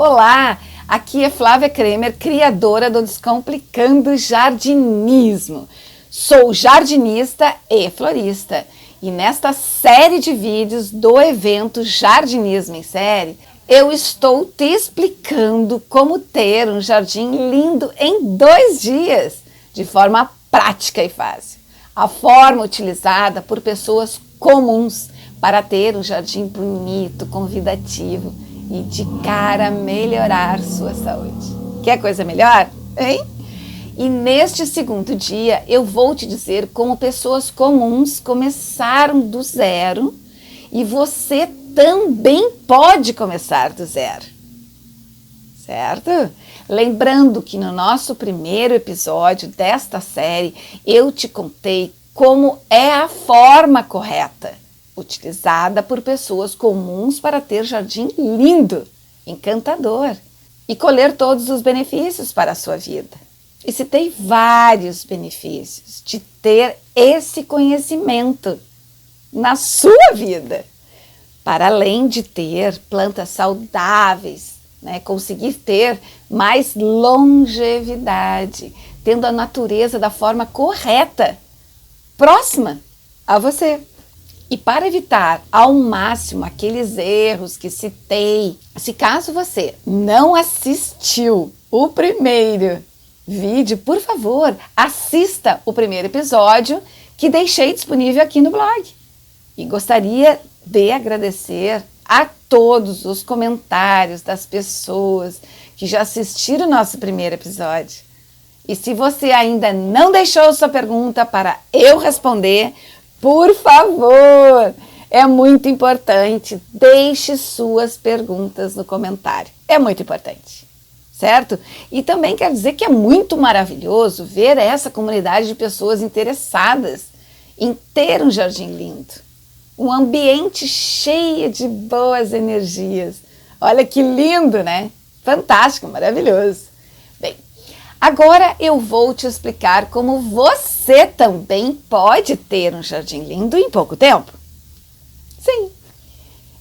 Olá, aqui é Flávia Kremer, criadora do Descomplicando Jardinismo. Sou jardinista e florista e nesta série de vídeos do evento Jardinismo em Série, eu estou te explicando como ter um jardim lindo em 2 dias, de forma prática e fácil. A forma utilizada por pessoas comuns para ter um jardim bonito, convidativo e de cara melhorar sua saúde. Quer coisa melhor? Hein? E neste segundo dia eu vou te dizer como pessoas comuns começaram do zero e você também pode começar do zero. Certo? Lembrando que no nosso primeiro episódio desta série eu te contei como é a forma correta utilizada por pessoas comuns para ter jardim lindo, encantador e colher todos os benefícios para a sua vida. E citei vários benefícios de ter esse conhecimento na sua vida, para além de ter plantas saudáveis, conseguir ter mais longevidade, tendo a natureza da forma correta, próxima a você. E para evitar ao máximo aqueles erros que citei, se caso você não assistiu o primeiro vídeo, por favor, assista o primeiro episódio que deixei disponível aqui no blog. E gostaria de agradecer a todos os comentários das pessoas que já assistiram o nosso primeiro episódio. E se você ainda não deixou sua pergunta para eu responder, por favor, é muito importante, deixe suas perguntas no comentário. É muito importante, certo? E também quero dizer que é muito maravilhoso ver essa comunidade de pessoas interessadas em ter um jardim lindo. Um ambiente cheio de boas energias. Olha que lindo, né? Fantástico, maravilhoso. Bem, agora eu vou te explicar como você também pode ter um jardim lindo em pouco tempo. Sim,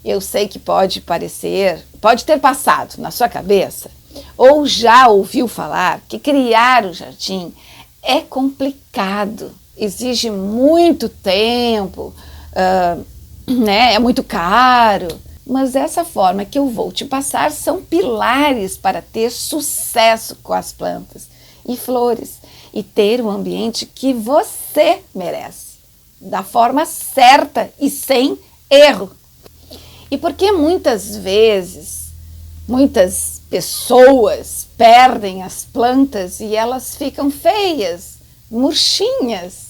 eu sei que pode ter passado na sua cabeça ou já ouviu falar que criar um jardim é complicado, exige muito tempo, é muito caro. Mas essa forma que eu vou te passar são pilares para ter sucesso com as plantas e flores e ter o ambiente que você merece, da forma certa e sem erro. E porque muitas vezes, muitas pessoas perdem as plantas e elas ficam feias, murchinhas,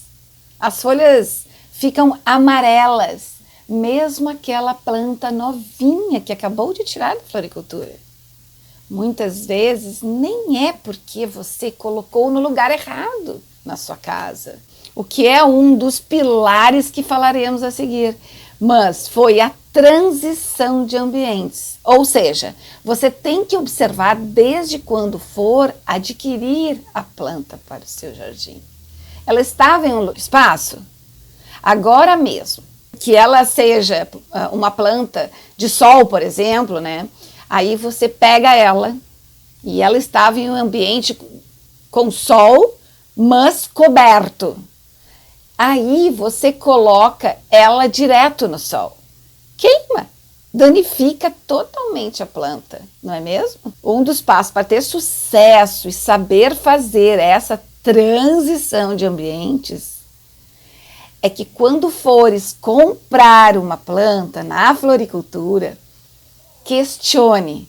as folhas ficam amarelas, mesmo aquela planta novinha que acabou de tirar da floricultura. Muitas vezes nem é porque você colocou no lugar errado na sua casa, o que é um dos pilares que falaremos a seguir, mas foi a transição de ambientes. Ou seja, você tem que observar desde quando for adquirir a planta para o seu jardim. Ela estava em um espaço? Agora mesmo, que ela seja uma planta de sol, por exemplo, aí você pega ela e ela estava em um ambiente com sol, mas coberto. Aí você coloca ela direto no sol. Queima, danifica totalmente a planta, não é mesmo? Um dos passos para ter sucesso e saber fazer essa transição de ambientes é que quando fores comprar uma planta na floricultura, questione,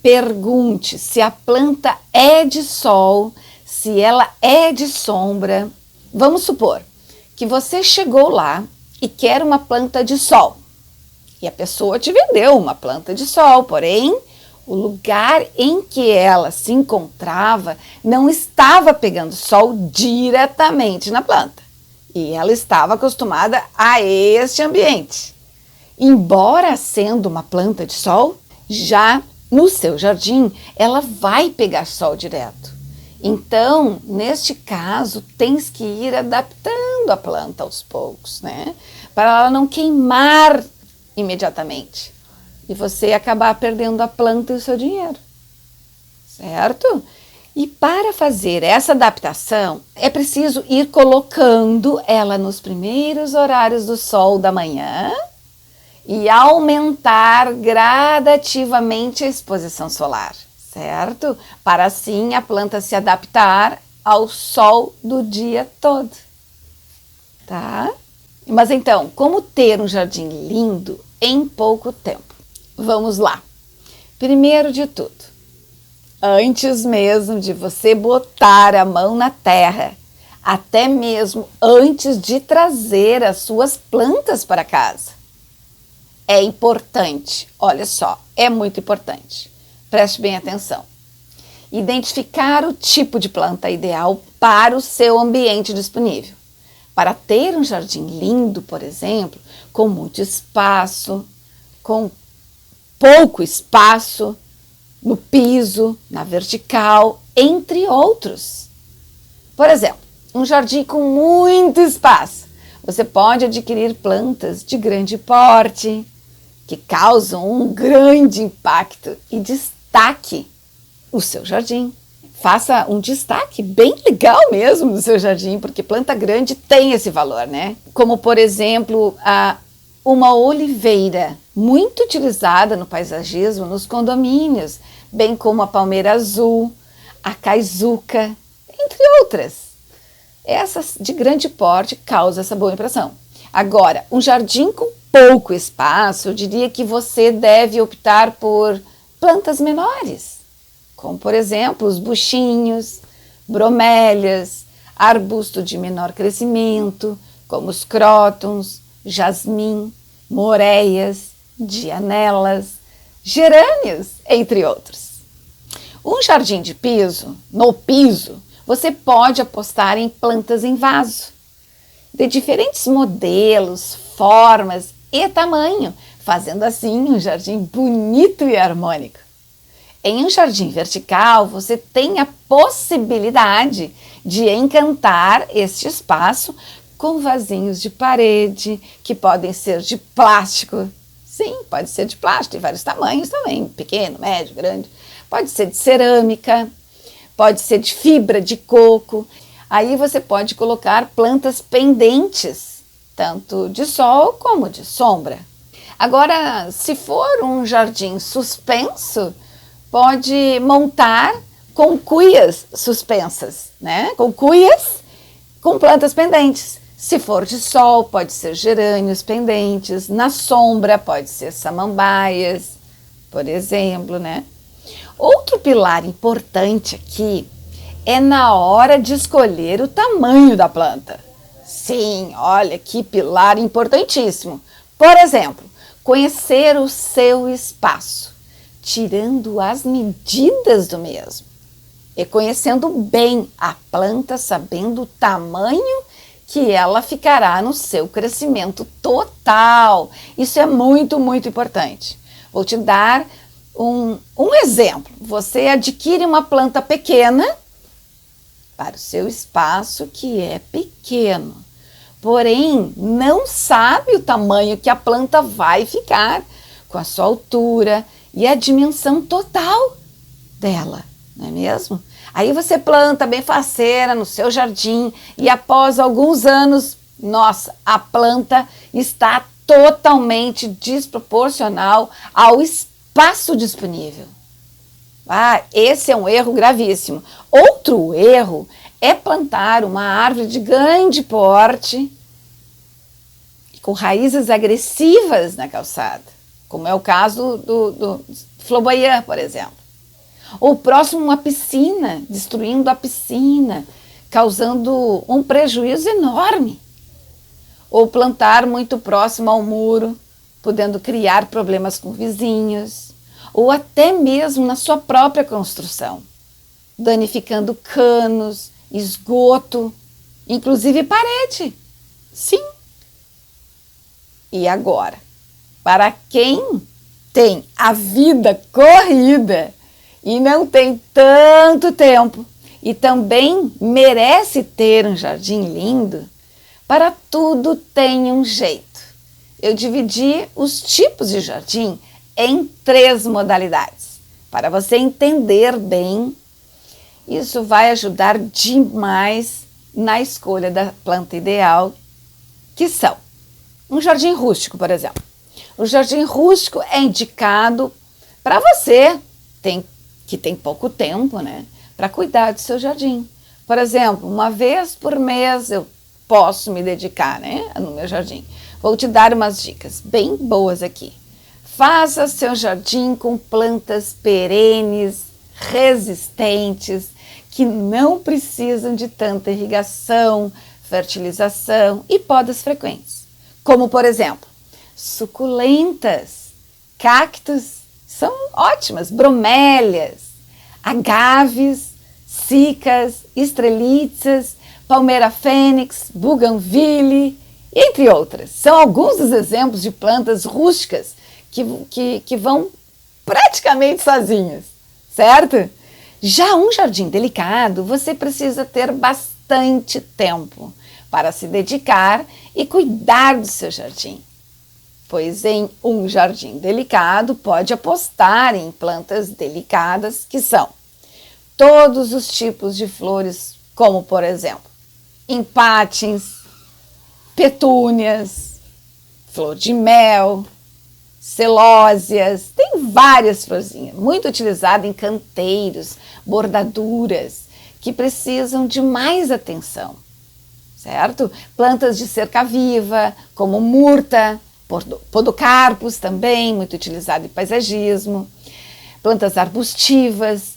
pergunte se a planta é de sol, se ela é de sombra. Vamos supor que você chegou lá e quer uma planta de sol. E a pessoa te vendeu uma planta de sol, porém, o lugar em que ela se encontrava não estava pegando sol diretamente na planta. E ela estava acostumada a este ambiente. Embora sendo uma planta de sol, já no seu jardim ela vai pegar sol direto. Então, neste caso, tens que ir adaptando a planta aos poucos, para ela não queimar imediatamente. e você acabar perdendo a planta e o seu dinheiro, certo? E para fazer essa adaptação, é preciso ir colocando ela nos primeiros horários do sol da manhã e aumentar gradativamente a exposição solar, certo? Para assim a planta se adaptar ao sol do dia todo, tá? Mas então, como ter um jardim lindo em pouco tempo? Vamos lá. Primeiro de tudo, antes mesmo de você botar a mão na terra, até mesmo antes de trazer as suas plantas para casa, é importante, olha só, é muito importante, preste bem atenção. Identificar o tipo de planta ideal para o seu ambiente disponível. Para ter um jardim lindo, por exemplo, com muito espaço, com pouco espaço no piso, na vertical, entre outros. Por exemplo, um jardim com muito espaço. Você pode adquirir plantas de grande porte, que causam um grande impacto e destaque o seu jardim. Faça um destaque bem legal mesmo no seu jardim, porque planta grande tem esse valor, né? Como, por exemplo, uma oliveira, muito utilizada no paisagismo, nos condomínios, bem como a palmeira azul, a caizuca, entre outras. Essas de grande porte causam essa boa impressão. Agora, um jardim com pouco espaço, eu diria que você deve optar por plantas menores, como por exemplo os buchinhos, bromélias, arbusto de menor crescimento, como os crótons, jasmim, moreias, dianelas, gerânios, entre outros. Um jardim de piso, no piso, você pode apostar em plantas em vaso, de diferentes modelos, formas e tamanho, fazendo assim um jardim bonito e harmônico. Em um jardim vertical, você tem a possibilidade de encantar este espaço com vasinhos de parede, que podem ser de plástico. Sim, pode ser de plástico, tem vários tamanhos também, pequeno, médio, grande. Pode ser de cerâmica, pode ser de fibra de coco. Aí você pode colocar plantas pendentes, tanto de sol como de sombra. Agora, se for um jardim suspenso, pode montar com cuias suspensas, né? Com cuias com plantas pendentes. Se for de sol, pode ser gerânios pendentes. Na sombra, pode ser samambaias, por exemplo, né? Outro pilar importante aqui é na hora de escolher o tamanho da planta. Sim, olha que pilar importantíssimo. Por exemplo, conhecer o seu espaço, tirando as medidas do mesmo e conhecendo bem a planta, sabendo o tamanho que ela ficará no seu crescimento total. Isso é muito, muito importante. Vou te dar um exemplo. Você adquire uma planta pequena para o seu espaço, que é pequeno, porém não sabe o tamanho que a planta vai ficar com a sua altura e a dimensão total dela, não é mesmo? Aí você planta bem faceira no seu jardim e após alguns anos, nossa, a planta está totalmente desproporcional ao espaço disponível. Esse é um erro gravíssimo. Outro erro é plantar uma árvore de grande porte com raízes agressivas na calçada, como é o caso do flamboyant, por exemplo. Ou próximo a uma piscina, destruindo a piscina, causando um prejuízo enorme. Ou plantar muito próximo ao muro, podendo criar problemas com vizinhos, ou até mesmo na sua própria construção, danificando canos, esgoto, inclusive parede. Sim. E agora, para quem tem a vida corrida e não tem tanto tempo e também merece ter um jardim lindo, para tudo tem um jeito. Eu dividi os tipos de jardim em 3 modalidades. Para você entender bem, isso vai ajudar demais na escolha da planta ideal, que são um jardim rústico, por exemplo. O jardim rústico é indicado para você que tem pouco tempo, né, para cuidar do seu jardim. Por exemplo, uma vez por mês eu posso me dedicar, né, no meu jardim. Vou te dar umas dicas bem boas aqui. Faça seu jardim com plantas perenes, resistentes, que não precisam de tanta irrigação, fertilização e podas frequentes. Como, por exemplo, suculentas, cactos, são ótimas, bromélias, agaves, cicas, estrelitzas, palmeira fênix, buganville, entre outras. São alguns dos exemplos de plantas rústicas que vão praticamente sozinhas, certo? Já um jardim delicado, você precisa ter bastante tempo para se dedicar e cuidar do seu jardim. Pois em um jardim delicado, pode apostar em plantas delicadas, que são todos os tipos de flores, como por exemplo, empáteos, petúnias, flor de mel, celósias, tem várias florzinhas, muito utilizada em canteiros, bordaduras, que precisam de mais atenção, certo? Plantas de cerca viva, como murta, podocarpus também, muito utilizado em paisagismo, plantas arbustivas,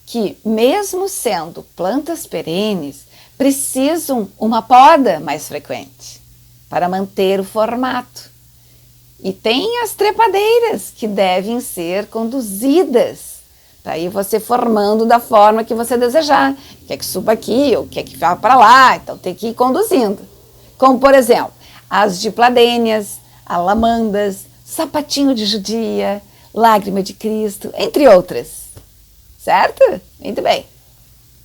que mesmo sendo plantas perenes, precisam uma poda mais frequente para manter o formato. E tem as trepadeiras que devem ser conduzidas para ir você formando da forma que você desejar. Quer que suba aqui ou quer que vá para lá, então tem que ir conduzindo. Como por exemplo, as dipladênias, alamandas, sapatinho de judia, lágrima de Cristo, entre outras. Certo? Muito bem.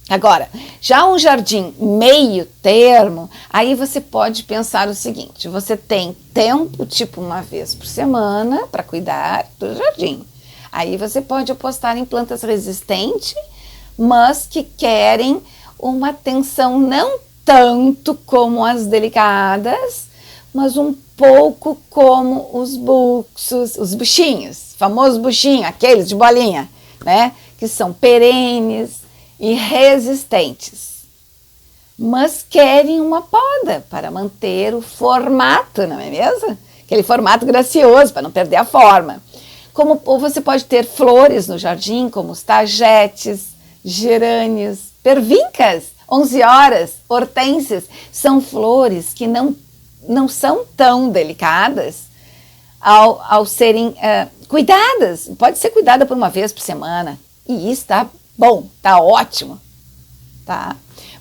Agora, já um jardim meio termo, aí você pode pensar o seguinte, você tem tempo, tipo uma vez por semana, para cuidar do jardim. Aí você pode apostar em plantas resistentes, mas que querem uma atenção não tanto como as delicadas, mas um pouco como os buxos, os buchinhos, famosos buchinhos, aqueles de bolinha, né? Que são perenes e resistentes, mas querem uma poda para manter o formato, não é mesmo? Aquele formato gracioso, para não perder a forma. Ou você pode ter flores no jardim, como os tagetes, gerânios, pervincas, 11 horas, hortênsias, são flores que não são tão delicadas ao serem cuidadas. Pode ser cuidada por uma vez por semana, e isso está bom, tá ótimo, tá?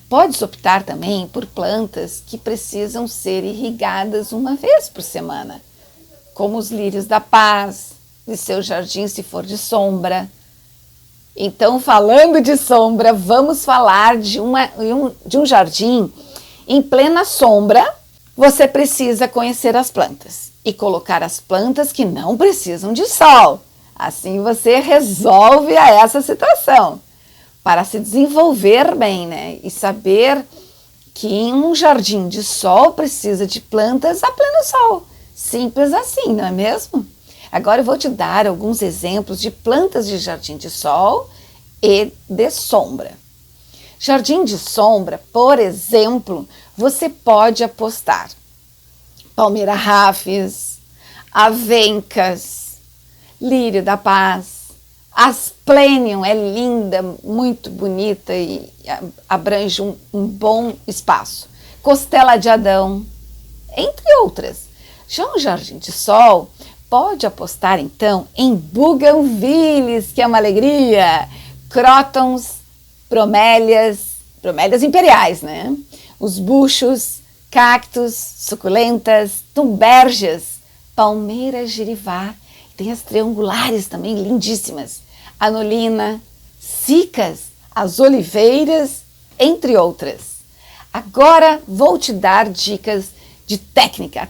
Pode optar também por plantas que precisam ser irrigadas uma vez por semana, como os lírios da paz, de seu jardim se for de sombra. Então, falando de sombra, vamos falar de um jardim em plena sombra. Você precisa conhecer as plantas e colocar as plantas que não precisam de sol. Assim você resolve essa situação, para se desenvolver bem, né? E saber que em um jardim de sol precisa de plantas a pleno sol. Simples assim, não é mesmo? Agora eu vou te dar alguns exemplos de plantas de jardim de sol e de sombra. Jardim de sombra, por exemplo, você pode apostar palmeira rafis, avencas, lírio da paz, asplenium é linda, muito bonita e abrange um bom espaço, costela de Adão, entre outras. Já um jardim de sol pode apostar então em buganvilles, que é uma alegria, crótons, bromélias imperiais, né? Os buchos, cactos, suculentas, tumbergias, palmeira girivá, tem as triangulares também lindíssimas, anolina, cicas, as oliveiras, entre outras. Agora vou te dar dicas de técnica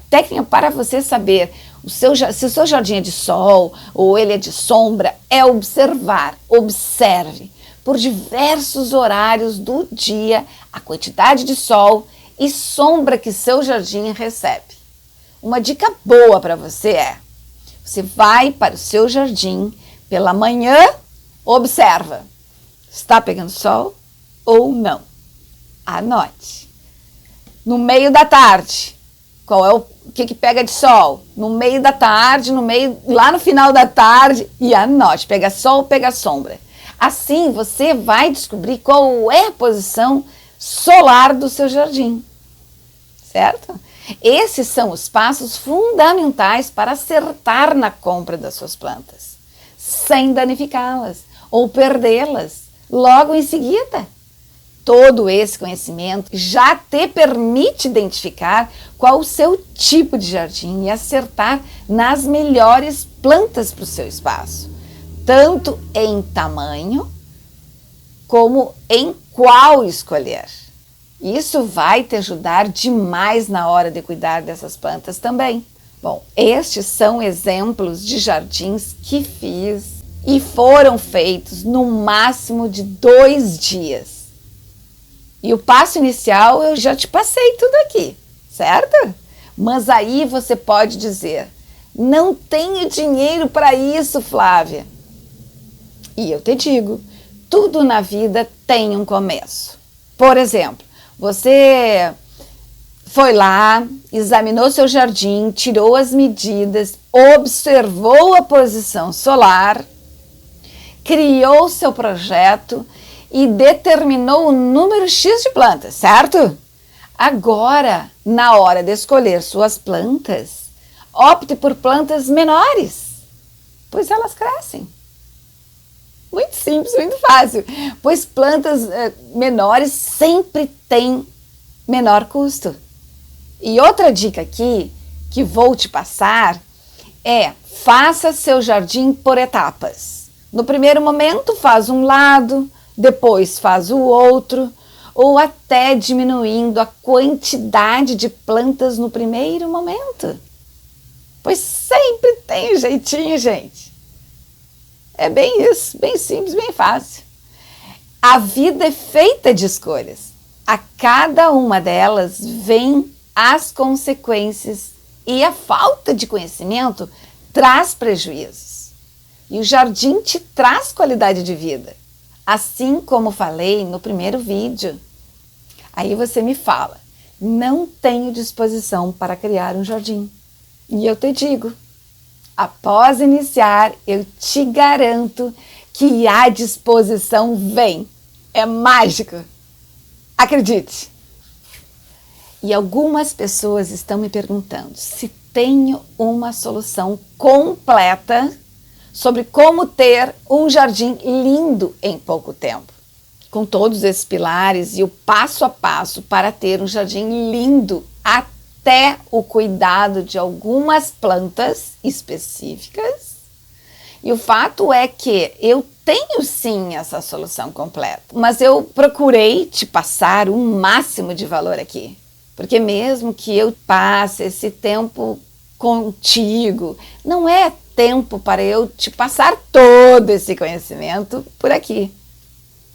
para você saber Se o seu jardim é de sol ou ele é de sombra, é observar, observe por diversos horários do dia a quantidade de sol e sombra que seu jardim recebe. Uma dica boa para você é: você vai para o seu jardim pela manhã, observa, está pegando sol ou não? Anote. No meio da tarde, qual é o que pega de sol? No meio da tarde, lá no final da tarde, e anote, pega sol ou pega sombra. Assim você vai descobrir qual é a posição solar do seu jardim, certo? Esses são os passos fundamentais para acertar na compra das suas plantas, sem danificá-las ou perdê-las logo em seguida. Todo esse conhecimento já te permite identificar qual o seu tipo de jardim e acertar nas melhores plantas para o seu espaço, tanto em tamanho como em qual escolher. Isso vai te ajudar demais na hora de cuidar dessas plantas também. Bom, estes são exemplos de jardins que fiz e foram feitos no máximo de 2 dias. E o passo inicial eu já te passei tudo aqui, certo? Mas aí você pode dizer: não tenho dinheiro para isso, Flávia. E eu te digo, tudo na vida tem um começo. Por exemplo, você foi lá, examinou seu jardim, tirou as medidas, observou a posição solar, criou seu projeto e determinou o número X de plantas, certo? Agora, na hora de escolher suas plantas, opte por plantas menores, pois elas crescem. Muito simples, muito fácil, pois plantas menores sempre têm menor custo. E outra dica aqui que vou te passar é: faça seu jardim por etapas. No primeiro momento faz um lado, depois faz o outro, ou até diminuindo a quantidade de plantas no primeiro momento. Pois sempre tem um jeitinho, gente. É bem isso, bem simples, bem fácil. A vida é feita de escolhas. A cada uma delas vem as consequências e a falta de conhecimento traz prejuízos. E o jardim te traz qualidade de vida, assim como falei no primeiro vídeo. Aí você me fala: não tenho disposição para criar um jardim. E eu te digo, após iniciar, eu te garanto que a disposição vem. É mágico. Acredite. E algumas pessoas estão me perguntando se tenho uma solução completa sobre como ter um jardim lindo em pouco tempo, com todos esses pilares e o passo a passo para ter um jardim lindo, até o cuidado de algumas plantas específicas. E o fato é que eu tenho sim essa solução completa, mas eu procurei te passar o máximo de valor aqui, porque mesmo que eu passe esse tempo contigo, não é tempo para eu te passar todo esse conhecimento por aqui.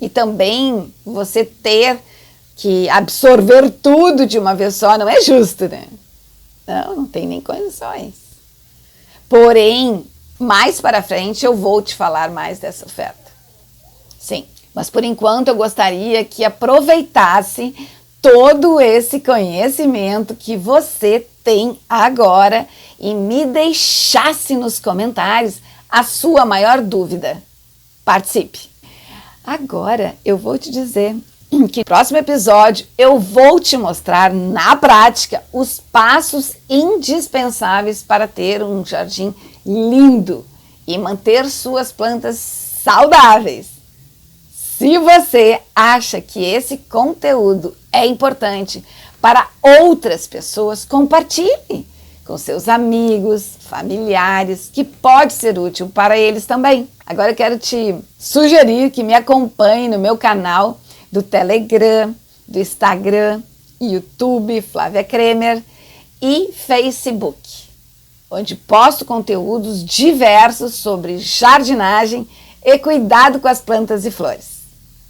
E também você ter que absorver tudo de uma vez só não é justo, né? Não tem nem condições. Porém, mais para frente eu vou te falar mais dessa oferta. Sim, mas por enquanto eu gostaria que aproveitasse todo esse conhecimento que você tem agora e me deixasse nos comentários a sua maior dúvida. Participe! Agora eu vou te dizer que no próximo episódio eu vou te mostrar na prática os passos indispensáveis para ter um jardim lindo e manter suas plantas saudáveis. Se você acha que esse conteúdo é importante para outras pessoas, compartilhe com seus amigos, familiares, que pode ser útil para eles também. Agora eu quero te sugerir que me acompanhe no meu canal do Telegram, do Instagram, YouTube, Flávia Kremer e Facebook. onde posto conteúdos diversos sobre jardinagem e cuidado com as plantas e flores.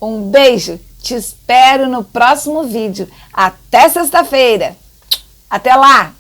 Um beijo, te espero no próximo vídeo. Até sexta-feira. Até lá!